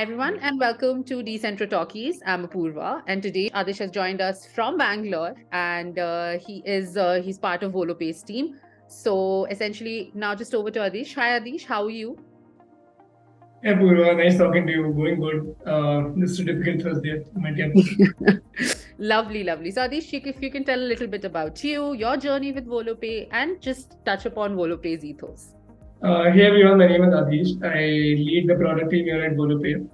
Hi everyone and welcome to Decentro Talkies. I'm Apurva and today Adhish has joined us from Bangalore and he's part of Volopay's team. So essentially now just over to Adhish. Hi Adhish, how are you? Hey Purva, nice talking to you. Going good. This is a difficult Thursday. Might get Lovely. So Adhish, if you can tell a little bit about you, your journey with Volopay and just touch upon Volopay's ethos. Hey everyone, my name is Adhish. I lead the product team here at Volopay.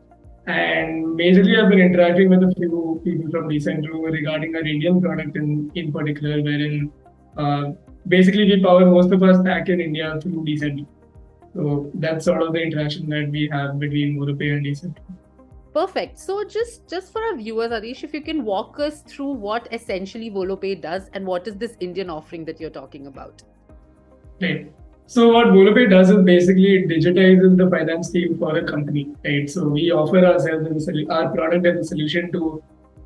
And majorly, I've been interacting with a few people from Decentro regarding our Indian product in particular, wherein basically we power most of our stack in India through Decentro. So that's sort of the interaction that we have between Volopay and Decentro. Perfect. So just for our viewers, Adhish, if you can walk us through what essentially Volopay does and what is this Indian offering that you're talking about? Right. So what Volopay does is basically it digitizes the finance team for a company, right? So we offer ourselves as our product as a solution to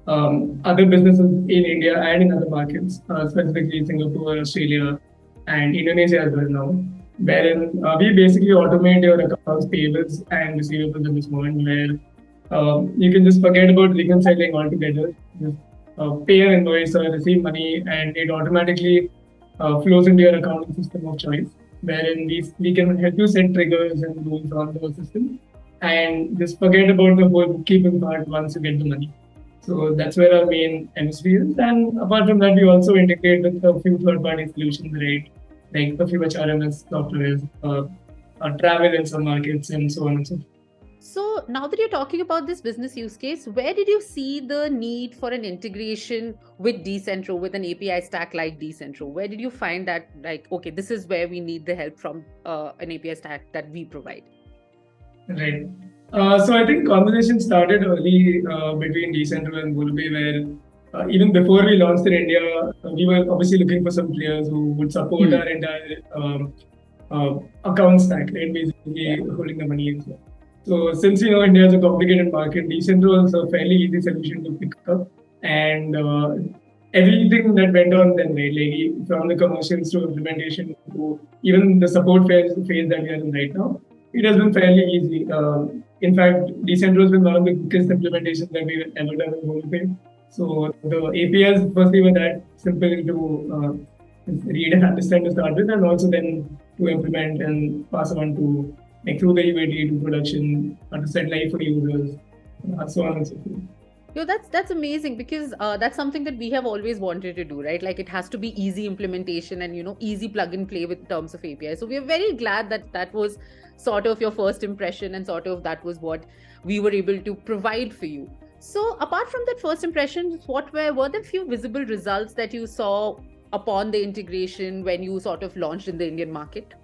other businesses in India and in other markets, specifically Singapore, Australia, and Indonesia as well now, wherein we basically automate your accounts payables and receivables at this moment where you can just forget about reconciling altogether. Just pay an invoice or receive money, and it automatically flows into your accounting system of choice, wherein we can help you set triggers and rules on the system, and just forget about the whole bookkeeping part once you get the money. So that's where our main MSP is. And apart from that, we also integrate with a few third-party solutions, right? Like a few HRMS software, travel in some markets, and so on and so forth. So now that you're talking about this business use case, where did you see the need for an integration with Decentro, with an API stack like Decentro? Where did you find that, like, okay, this is where we need the help from an API stack that we provide? Right. So I think conversation started early between Decentro and Volopay, where even before we launched in India, we were obviously looking for some players who would support our entire account stack, right? Basically holding the money and so on. So since India is a complicated market, Decentro is a fairly easy solution to pick up, and everything that went on then, right, like from the commercials to implementation to even the support phase that we are in right now, it has been fairly easy. In fact, Decentro has been one of the quickest implementations that we've ever done in Volopay. So the APIs firstly were that simple to read and understand to start with, and also then to implement and pass on to through the UAT to production, to set live for users, so on and so forth. Yo, that's amazing because that's something that we have always wanted to do, right? Like it has to be easy implementation and easy plug and play with terms of API. So we are very glad that that was sort of your first impression and sort of that was what we were able to provide for you. So apart from that first impression, what were there few visible results that you saw upon the integration when you sort of launched in the Indian market?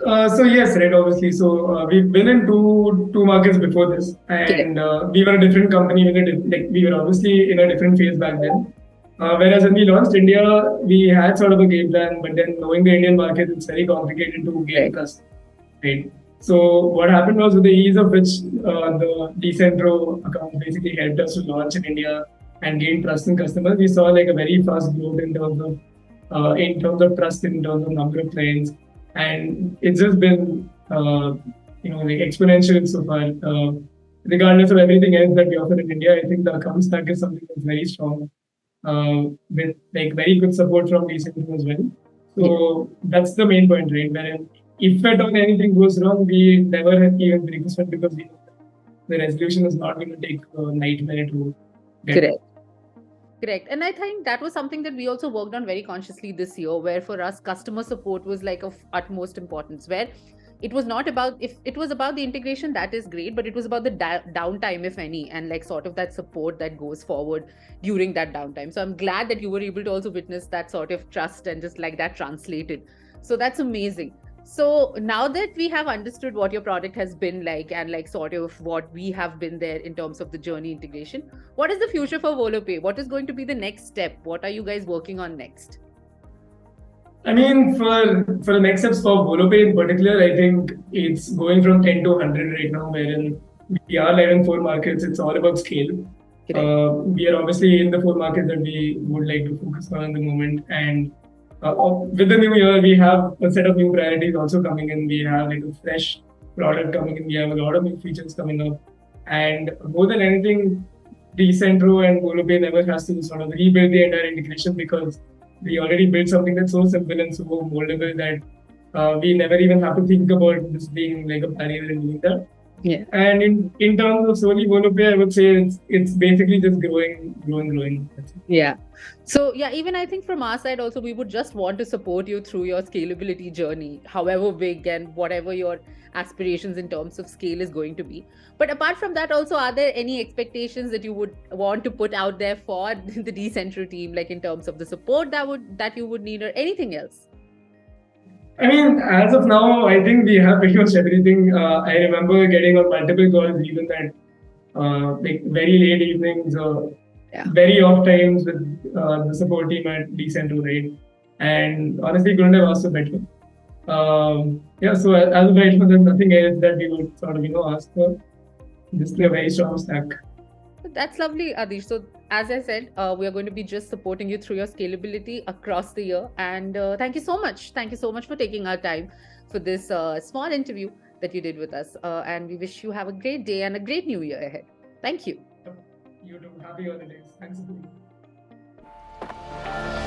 So yes, right. Obviously, so we've been in two markets before this, and we were a different company with we were obviously in a different phase back then. Whereas when we launched India, we had sort of a game plan, but then knowing the Indian market, it's very complicated to gain trust, right? So what happened was with the ease of which the Decentro account basically helped us to launch in India and gain trust in customers, we saw like a very fast growth in terms of trust, in terms of number of clients, and it's just been like exponential so far. Regardless of everything else that we offer in India, I think the account stack is something that's very strong, with like very good support from Decentro as well. So that's the main point, right? Wherein if at all anything goes wrong, we never have even requested because we know the resolution is not going to take a nightmare to get. Correct. And I think that was something that we also worked on very consciously this year, where for us, customer support was like of utmost importance, where it was not about, if it was about the integration, that is great, but it was about the downtime, if any, and like sort of that support that goes forward during that downtime. So I'm glad that you were able to also witness that sort of trust and just like that translated. So that's amazing. So now that we have understood what your product has been like and like sort of what we have been there in terms of the journey integration, what is the future for Volopay? What is going to be the next step? What are you guys working on next? I mean, for the next steps for Volopay in particular, I think it's going from 10 to 100 right now, wherein we are live in 4 markets. It's all about scale. We are obviously in the 4 markets that we would like to focus on at the moment, and with the new year, we have a set of new priorities also coming in. We have like a fresh product coming in. We have a lot of new features coming up. And more than anything, Decentro and Volopay never has to sort of rebuild the entire integration because we already built something that's so simple and so moldable that we never even have to think about this being like a barrier in doing that. Yeah. And in terms of solely Volopay, I would say it's basically just growing. Yeah. So yeah, even I think from our side also, we would just want to support you through your scalability journey, however big and whatever your aspirations in terms of scale is going to be. But apart from that, also, are there any expectations that you would want to put out there for the Decentro team, like in terms of the support that you would need or anything else? I mean, as of now, I think we have pretty much everything. I remember getting on multiple calls, even at like very late evenings, very off times with the support team at Decentro, right? And honestly, couldn't have asked for better. Yeah, so as of right now, there's nothing else that we would sort of ask for. Just a very strong stack. That's lovely, Adhish. So, as I said, we are going to be just supporting you through your scalability across the year. And thank you so much. Thank you so much for taking our time for this small interview that you did with us. And we wish you have a great day and a great new year ahead. Thank you. You too. Happy holidays. Thanks for